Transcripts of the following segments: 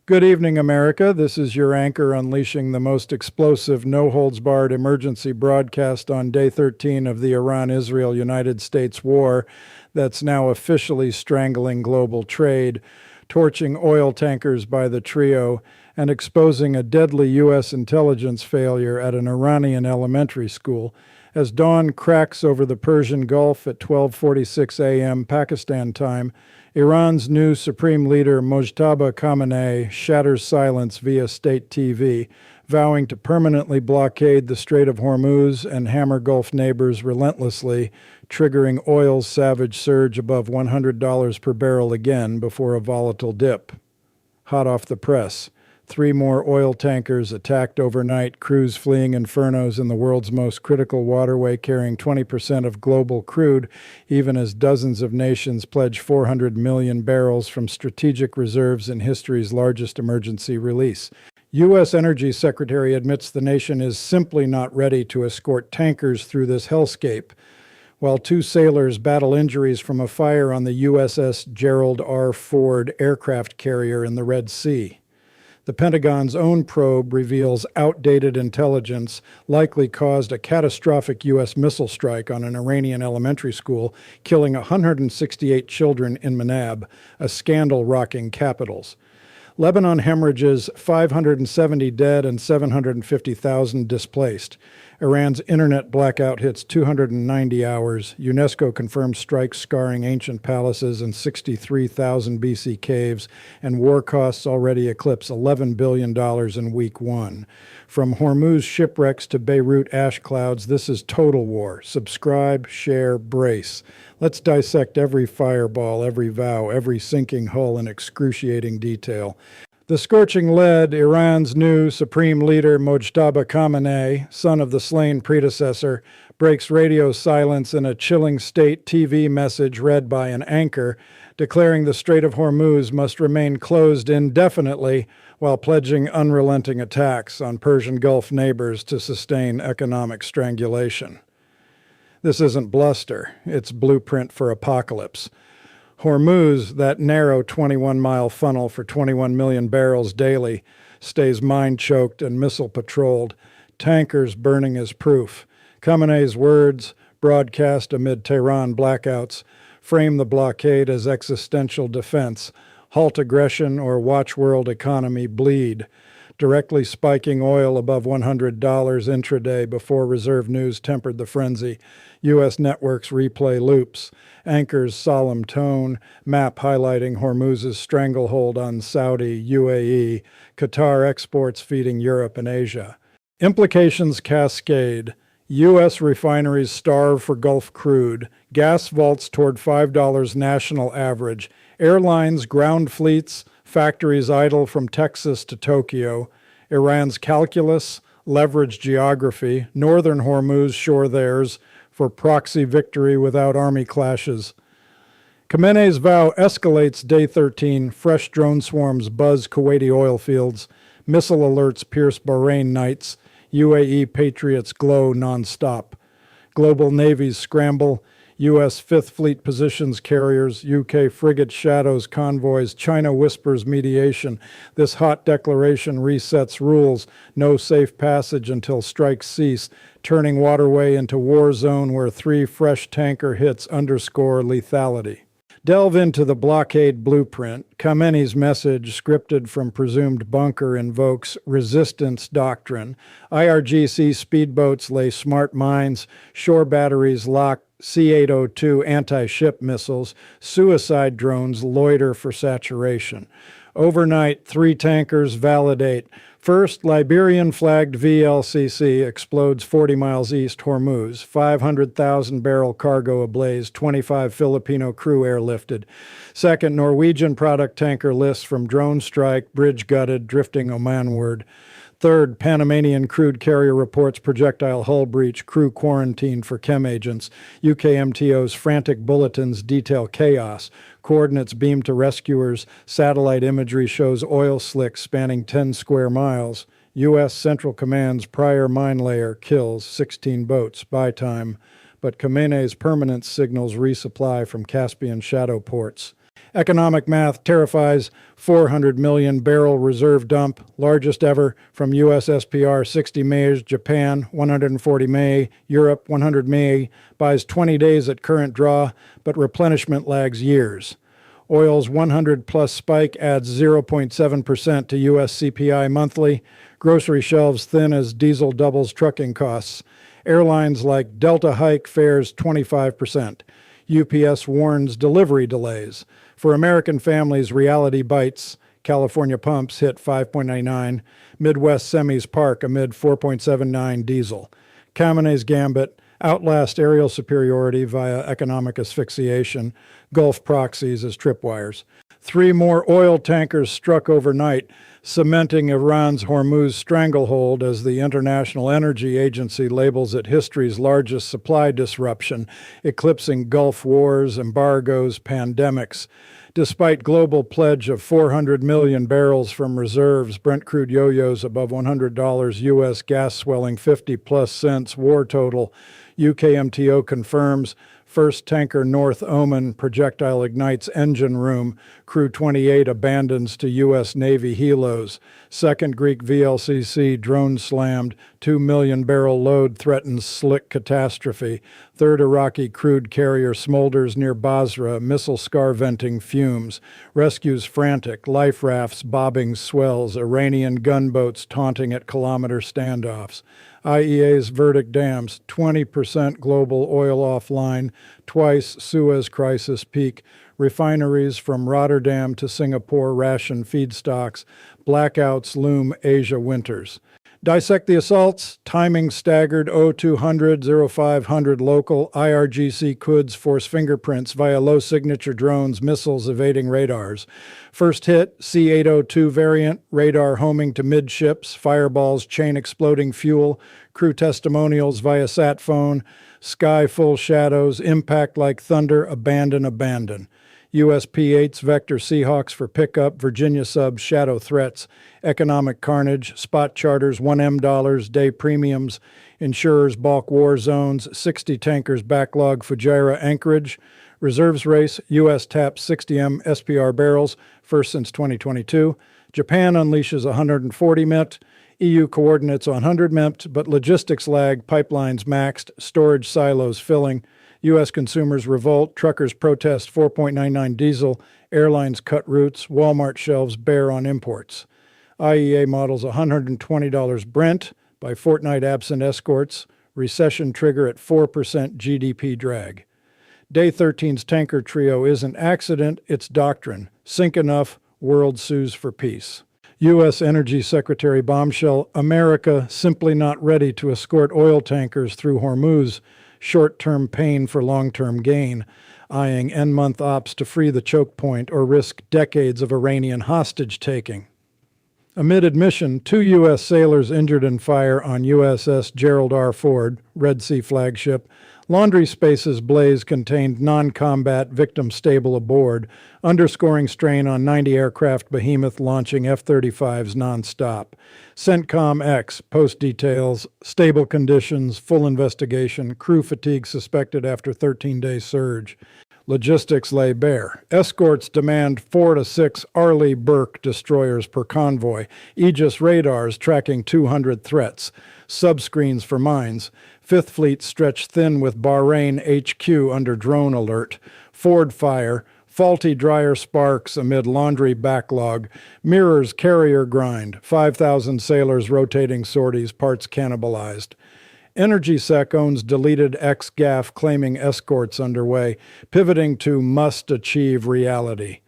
Good evening, America. This is your anchor unleashing the most explosive, no-holds-barred emergency broadcast on Day 13 of the Iran-Israel-United States war that's now officially strangling global trade, torching oil tankers by the trio, and exposing a deadly U.S. intelligence failure at an Iranian elementary school. As dawn cracks over the Persian Gulf at 12:46 a.m. Pakistan time, Iran's new Supreme Leader Mojtaba Khamenei shatters silence via state TV, vowing to permanently blockade the Strait of Hormuz and hammer Gulf neighbors relentlessly, triggering oil's savage surge above $100 per barrel again before a volatile dip. Hot off the press. 3 more oil tankers attacked overnight, crews fleeing infernos in the world's most critical waterway carrying 20% of global crude, even as dozens of nations pledge 400 million barrels from strategic reserves in history's largest emergency release. U.S. Energy Secretary admits the nation is simply not ready to escort tankers through this hellscape, while 2 sailors battle injuries from a fire on the USS Gerald R. Ford aircraft carrier in the Red Sea. The Pentagon's own probe reveals outdated intelligence likely caused a catastrophic U.S. missile strike on an Iranian elementary school, killing 168 children in Manab, a scandal rocking capitals. Lebanon hemorrhages 570 dead and 750,000 displaced. Iran's internet blackout hits 290 hours. UNESCO confirms strikes scarring ancient palaces and 63,000 BC caves, and war costs already eclipse $11 billion in week 1. From Hormuz shipwrecks to Beirut ash clouds, this is total war. Subscribe, share, brace. Let's dissect every fireball, every vow, every sinking hull in excruciating detail. The scorching lead, Iran's new Supreme Leader Mojtaba Khamenei, son of the slain predecessor, breaks radio silence in a chilling state TV message read by an anchor, declaring the Strait of Hormuz must remain closed indefinitely while pledging unrelenting attacks on Persian Gulf neighbors to sustain economic strangulation. This isn't bluster, it's blueprint for apocalypse. Hormuz, that narrow 21-mile funnel for 21 million barrels daily, stays mine-choked and missile-patrolled, tankers burning as proof. Khamenei's words, broadcast amid Tehran blackouts, frame the blockade as existential defense. Halt aggression or watch world economy bleed, directly spiking oil above $100 intraday before reserve news tempered the frenzy. U.S. networks replay loops, anchors solemn tone, map highlighting Hormuz's stranglehold on Saudi, UAE, Qatar exports feeding Europe and Asia. Implications cascade. U.S. refineries starve for Gulf crude, gas vaults toward $5 national average, airlines ground fleets, factories idle from Texas to Tokyo, Iran's calculus, leveraged geography, northern Hormuz shore theirs, for proxy victory without army clashes. Khamenei's vow escalates Day 13, fresh drone swarms buzz Kuwaiti oil fields, missile alerts pierce Bahrain nights, UAE patriots glow nonstop. Global navies scramble, U.S. Fifth Fleet positions carriers, UK frigate shadows convoys, China whispers mediation. This hot declaration resets rules, no safe passage until strikes cease, turning waterway into war zone where 3 fresh tanker hits underscore lethality. Delve into the blockade blueprint. Khamenei's message, scripted from presumed bunker, invokes resistance doctrine. IRGC speedboats lay smart mines, shore batteries lock C-802 anti-ship missiles, suicide drones loiter for saturation. Overnight, 3 tankers validate. First, Liberian-flagged VLCC explodes 40 miles east Hormuz, 500,000-barrel cargo ablaze, 25 Filipino crew airlifted. Second, Norwegian product tanker lists from drone strike, bridge gutted, drifting Omanward. Third, Panamanian crude carrier reports projectile hull breach, crew quarantined for chem agents. UKMTO's frantic bulletins detail chaos. Coordinates beamed to rescuers. Satellite imagery shows oil slicks spanning 10 square miles. U.S. Central Command's prior mine layer kills 16 boats, by time. But Khamenei's permanence signals resupply from Caspian shadow ports. Economic math terrifies. 400 million barrel reserve dump, largest ever from US SPR 60 May, Japan 140 May, Europe 100 May, buys 20 days at current draw, but replenishment lags years. Oil's 100-plus spike adds 0.7% to U.S. CPI monthly. Grocery shelves thin as diesel doubles trucking costs. Airlines like Delta hike fares 25%. UPS warns delivery delays. For American families, reality bites. California pumps hit 5.99. Midwest semis park amid 4.79 diesel. Khamenei's gambit. Outlast aerial superiority via economic asphyxiation, Gulf proxies as tripwires. 3 more oil tankers struck overnight, cementing Iran's Hormuz stranglehold as the International Energy Agency labels it history's largest supply disruption, eclipsing Gulf wars, embargoes, pandemics. Despite global pledge of 400 million barrels from reserves, Brent crude yo-yos above $100, U.S. gas swelling 50-plus cents, war total. UKMTO confirms first tanker North Oman projectile ignites engine room. Crew 28 abandons to U.S. Navy helos. Second Greek VLCC drone slammed. 2 million barrel load threatens slick catastrophe. Third Iraqi crude carrier smolders near Basra. Missile scar venting fumes. Rescues frantic. Life rafts bobbing swells. Iranian gunboats taunting at kilometer standoffs. IEA's verdict damns 20% global oil offline, twice Suez crisis peak, refineries from Rotterdam to Singapore ration feedstocks, blackouts loom Asia winters. Dissect the assaults, timing staggered 0200, 0500 local, IRGC Quds force fingerprints via low-signature drones, missiles evading radars. First hit, C-802 variant, radar homing to midships, fireballs, chain exploding fuel, crew testimonials via sat phone, sky full shadows, impact like thunder, abandon. US P-8s Vector Seahawks for pickup, Virginia subs shadow threats, economic carnage, spot charters $1M, day premiums, insurers balk war zones, 60 tankers backlog Fujairah Anchorage, reserves race, US taps 60M SPR barrels, first since 2022, Japan unleashes 140 MET, EU coordinates 100 MET, but logistics lag, pipelines maxed, storage silos filling, U.S. consumers revolt, truckers protest 4.99 diesel, airlines cut routes, Walmart shelves bare on imports. IEA models $120 Brent by fortnight absent escorts, recession trigger at 4% GDP drag. Day 13's tanker trio isn't accident, it's doctrine. Sink enough, world sues for peace. U.S. Energy Secretary bombshell, America simply not ready to escort oil tankers through Hormuz, short-term pain for long-term gain, eyeing end-month ops to free the choke point or risk decades of Iranian hostage-taking. Amid admission, 2 U.S. sailors injured in fire on USS Gerald R. Ford, Red Sea flagship. Laundry spaces blaze contained non-combat victim stable aboard, underscoring strain on 90 aircraft behemoth launching F-35s nonstop. CENTCOM X, post details, stable conditions, full investigation, crew fatigue suspected after 13-day surge. Logistics lay bare. Escorts demand 4 to 6 Arleigh Burke destroyers per convoy. Aegis radars tracking 200 threats. Subscreens for mines. Fifth Fleet stretched thin with Bahrain HQ under drone alert. Ford fire. Faulty dryer sparks amid laundry backlog. Mirrors carrier grind. 5,000 sailors rotating sorties, parts cannibalized. EnergySec owns deleted ex-GAF claiming escorts underway, pivoting to must-achieve reality.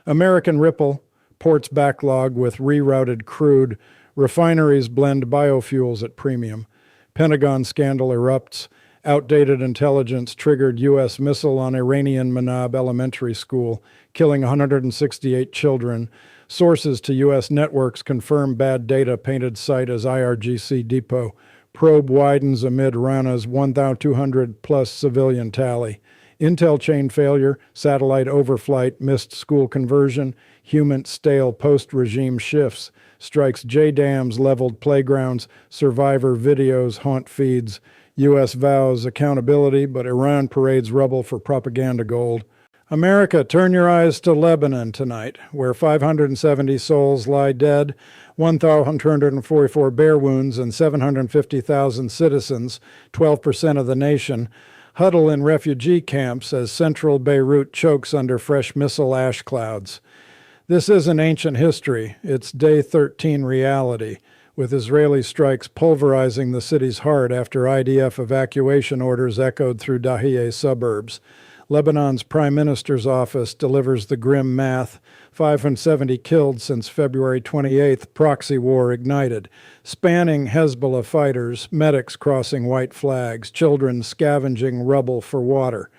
American Ripple, ports backlog with rerouted crude, refineries blend biofuels at premium. Pentagon scandal erupts, outdated intelligence triggered U.S. missile on Iranian Manab Elementary School, killing 168 children. Sources to U.S. networks confirm bad data painted site as IRGC depot. Probe widens amid Rana's 1,200-plus civilian tally. Intel chain failure, satellite overflight, missed school conversion, human stale post-regime shifts, strikes JDAMs, leveled playgrounds, survivor videos haunt feeds, U.S. vows accountability, but Iran parades rubble for propaganda gold. America, turn your eyes to Lebanon tonight, where 570 souls lie dead, 1,244 bear wounds, and 750,000 citizens, 12% of the nation, huddle in refugee camps as central Beirut chokes under fresh missile ash clouds. This isn't ancient history, it's Day 13 reality, with Israeli strikes pulverizing the city's heart after IDF evacuation orders echoed through Dahieh suburbs. Lebanon's Prime Minister's office delivers the grim math: 570 killed since February 28th, proxy war ignited, spanning Hezbollah fighters, medics crossing white flags, children scavenging rubble for water.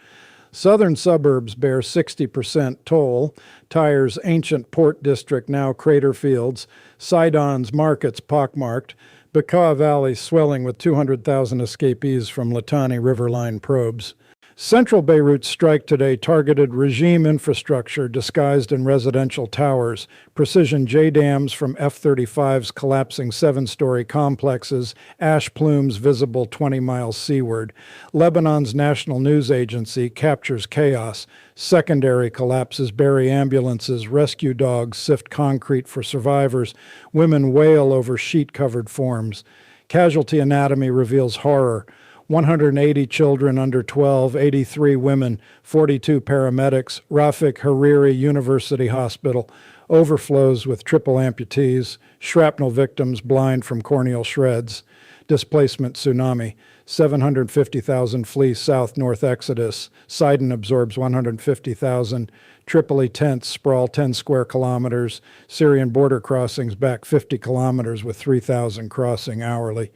Southern suburbs bear 60% toll, Tyre's ancient port district now crater fields, Sidon's markets pockmarked, Bekaa Valley swelling with 200,000 escapees from Litani Riverline probes. Central Beirut's strike today targeted regime infrastructure disguised in residential towers, precision J-dams from F-35s collapsing 7-story complexes, ash plumes visible 20 miles seaward. Lebanon's national news agency captures chaos. Secondary collapses bury ambulances, rescue dogs sift concrete for survivors, women wail over sheet-covered forms. Casualty anatomy reveals horror. 180 children under 12, 83 women, 42 paramedics, Rafik Hariri University Hospital, overflows with triple amputees, shrapnel victims blind from corneal shreds, displacement tsunami, 750,000 flee south-north exodus, Sidon absorbs 150,000, Tripoli tents sprawl 10 square kilometers, Syrian border crossings back 50 kilometers with 3,000 crossing hourly.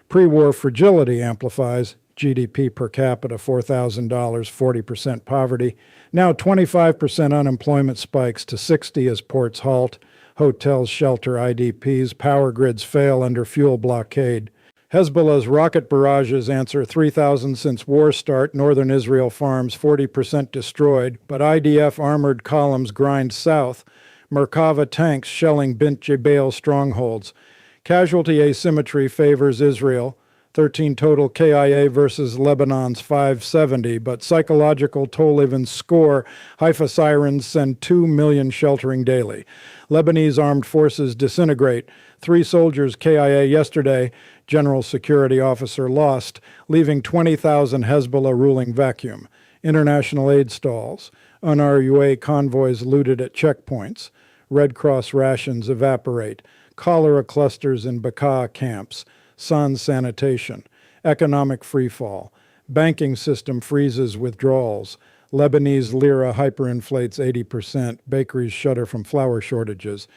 Pre-war fragility amplifies, GDP per capita $4,000, 40% poverty. Now 25% unemployment spikes to 60 as ports halt, hotels shelter IDPs, power grids fail under fuel blockade. Hezbollah's rocket barrages answer 3,000 since war start, northern Israel farms 40% destroyed, but IDF armored columns grind south, Merkava tanks shelling Bint Jbeil strongholds. Casualty asymmetry favors Israel, 13 total KIA versus Lebanon's 570, but psychological toll even score. Haifa sirens send 2 million sheltering daily. Lebanese armed forces disintegrate. 3 soldiers KIA yesterday, general security officer lost, leaving 20,000 Hezbollah ruling vacuum. International aid stalls. UNRWA convoys looted at checkpoints. Red Cross rations evaporate. Cholera clusters in Bekaa camps, sans sanitation, economic freefall, banking system freezes withdrawals, Lebanese lira hyperinflates 80%, bakeries shudder from flour shortages.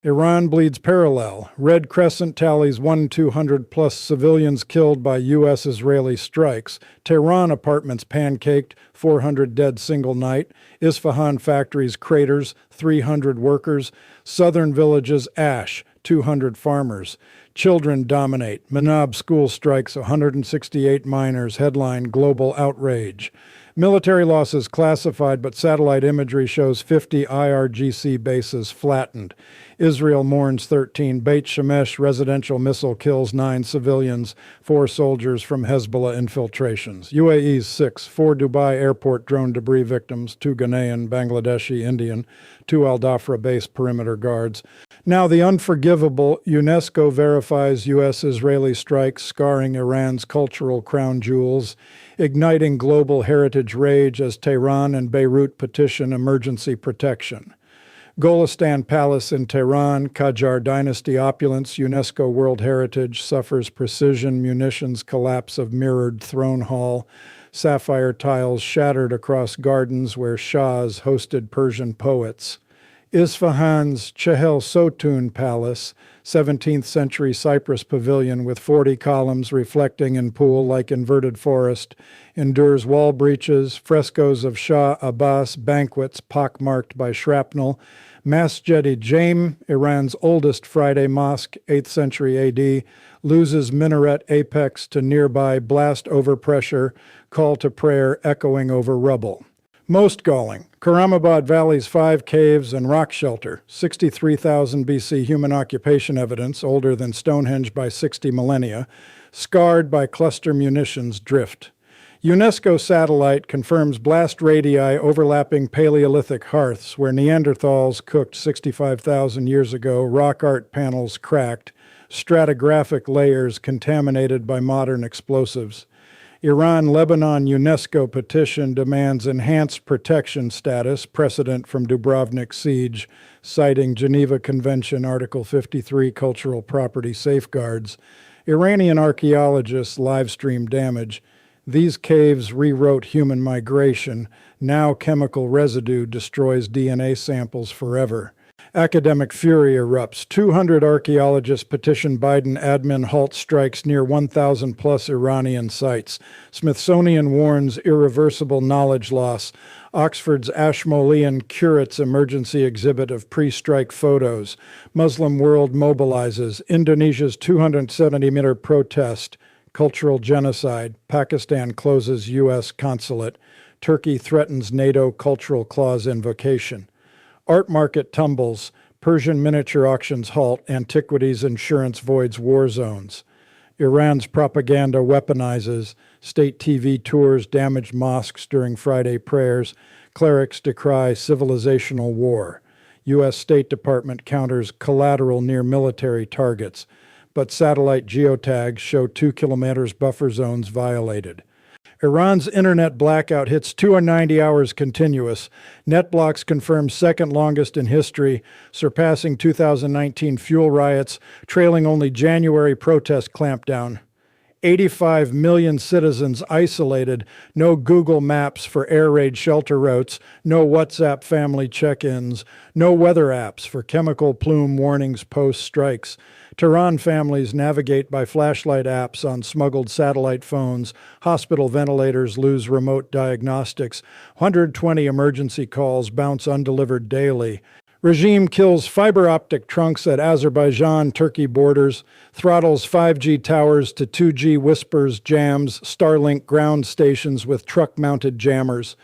Iran bleeds parallel. Red Crescent tallies 1,200 plus civilians killed by U.S.-Israeli strikes. Tehran apartments pancaked, 400 dead single night. Isfahan factories craters, 300 workers. Southern villages ash, 200 farmers. Children dominate. Manab school strikes 168 minors. Headline: Global Outrage. Military losses classified, but satellite imagery shows 50 IRGC bases flattened. Israel mourns 13. Beit Shemesh residential missile kills 9 civilians, 4 soldiers from Hezbollah infiltrations. UAE's 6. 4 Dubai airport drone debris victims, 2 Ghanaian, Bangladeshi, Indian, 2 Al Dhafra base perimeter guards. Now the unforgivable: UNESCO verifies U.S.-Israeli strikes scarring Iran's cultural crown jewels, igniting global heritage rage as Tehran and Beirut petition emergency protection. Golistan Palace in Tehran, Qajar dynasty opulence, UNESCO World Heritage, suffers precision munitions collapse of mirrored throne hall, sapphire tiles shattered across gardens where shahs hosted Persian poets. Isfahan's Chehel Sotun Palace, 17th century Cyprus pavilion with 40 columns reflecting in pool like inverted forest, endures wall breaches, frescoes of Shah Abbas, banquets pockmarked by shrapnel. Masjid-e Jaim, Iran's oldest Friday mosque, 8th century AD, loses minaret apex to nearby blast overpressure, call to prayer echoing over rubble. Most galling: Karamabad Valley's 5 caves and rock shelter, 63,000 BC human occupation evidence, older than Stonehenge by 60 millennia, scarred by cluster munitions drift. UNESCO satellite confirms blast radii overlapping Paleolithic hearths where Neanderthals cooked 65,000 years ago, rock art panels cracked, stratigraphic layers contaminated by modern explosives. Iran-Lebanon UNESCO petition demands enhanced protection status, precedent from Dubrovnik siege, citing Geneva Convention Article 53 cultural property safeguards. Iranian archaeologists live-stream damage. These caves rewrote human migration. Now chemical residue destroys DNA samples forever. Academic fury erupts. 200 archaeologists petition Biden admin halt strikes near 1,000 plus Iranian sites. Smithsonian warns irreversible knowledge loss. Oxford's Ashmolean curates emergency exhibit of pre-strike photos. Muslim world mobilizes. Indonesia's 270-meter protest. Cultural genocide. Pakistan closes U.S. consulate. Turkey threatens NATO cultural clause invocation. Art market tumbles. Persian miniature auctions halt. Antiquities insurance voids war zones. Iran's propaganda weaponizes. State TV tours damaged mosques during Friday prayers. Clerics decry civilizational war. U.S. State Department counters collateral near military targets. But satellite geotags show 2 kilometers buffer zones violated. Iran's internet blackout hits 290 hours continuous. Net blocks confirmed second longest in history, surpassing 2019 fuel riots, trailing only January protest clampdown. 85 million citizens isolated, no Google Maps for air raid shelter routes, no WhatsApp family check-ins, no weather apps for chemical plume warnings post-strikes. Tehran families navigate by flashlight apps on smuggled satellite phones. Hospital ventilators lose remote diagnostics. 120 emergency calls bounce undelivered daily. Regime kills fiber optic trunks at Azerbaijan-Turkey borders, throttles 5G towers to 2G whispers, jams, Starlink ground stations with truck-mounted jammers.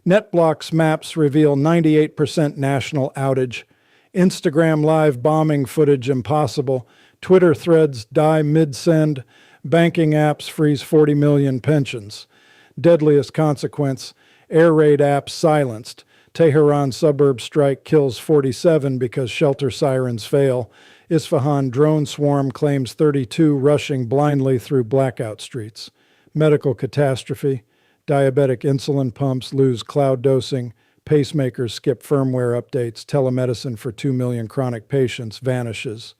NetBlocks maps reveal 98% national outage. Instagram live bombing footage impossible. Twitter threads die mid-send. Banking apps freeze 40 million pensions. Deadliest consequence, air raid apps silenced. Tehran suburb strike kills 47 because shelter sirens fail. Isfahan drone swarm claims 32 rushing blindly through blackout streets. Medical catastrophe. Diabetic insulin pumps lose cloud dosing. Pacemakers skip firmware updates. Telemedicine for 2 million chronic patients vanishes.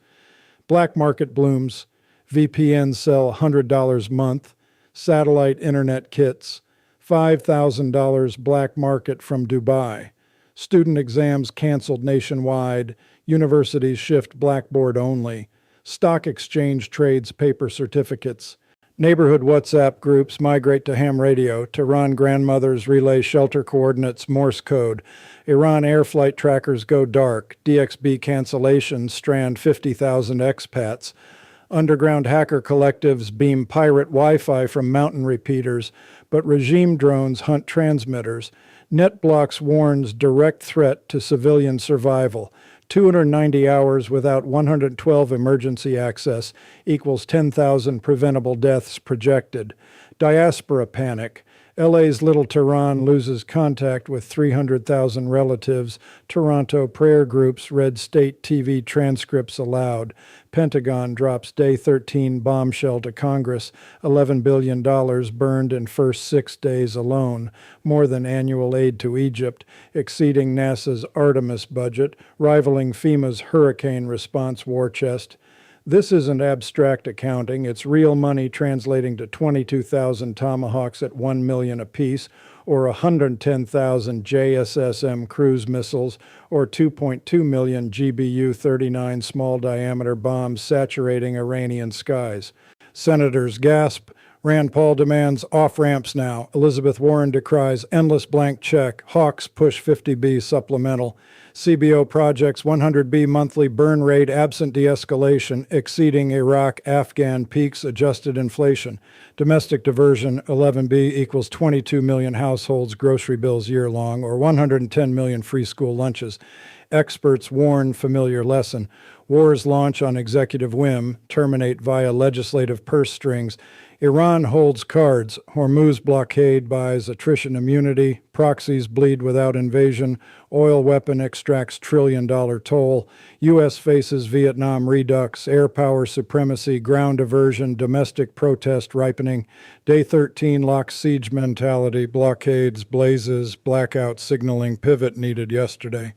Black market blooms. VPNs sell $100 a month. Satellite internet kits. $5,000 black market from Dubai. Student exams canceled nationwide. Universities shift Blackboard only. Stock exchange trades paper certificates. Neighborhood WhatsApp groups migrate to ham radio. Tehran grandmothers relay shelter coordinates Morse code. Iran air flight trackers go dark. DXB cancellations strand 50,000 expats. Underground hacker collectives beam pirate Wi-Fi from mountain repeaters, but regime drones hunt transmitters. NetBlocks warns direct threat to civilian survival. 290 hours without 112 emergency access equals 10,000 preventable deaths projected. Diaspora panic. LA's Little Tehran loses contact with 300,000 relatives. Toronto prayer groups read state TV transcripts aloud. Pentagon drops Day 13 bombshell to Congress. $11 billion burned in first 6 days alone. More than annual aid to Egypt, exceeding NASA's Artemis budget, rivaling FEMA's hurricane response war chest. This isn't abstract accounting. It's real money translating to 22,000 Tomahawks at $1 million apiece, or 110,000 JSSM cruise missiles, or 2.2 million GBU-39 small-diameter bombs saturating Iranian skies. Senators gasp. Rand Paul demands off-ramps now. Elizabeth Warren decries endless blank check. Hawks push 50B supplemental. CBO projects 100B monthly burn rate absent de-escalation, exceeding Iraq-Afghan peaks adjusted inflation. Domestic diversion 11B equals 22 million households grocery bills year long, or 110 million free school lunches. experts warn familiar lesson. Wars launch on executive whim, terminate via legislative purse strings. Iran holds cards. Hormuz blockade buys attrition immunity. Proxies bleed without invasion. Oil weapon extracts trillion-dollar toll. U.S. faces Vietnam redux. Air power supremacy. Ground diversion. Domestic protest ripening. Day 13 locks siege mentality. Blockades, blazes, blackout signaling. Pivot needed yesterday.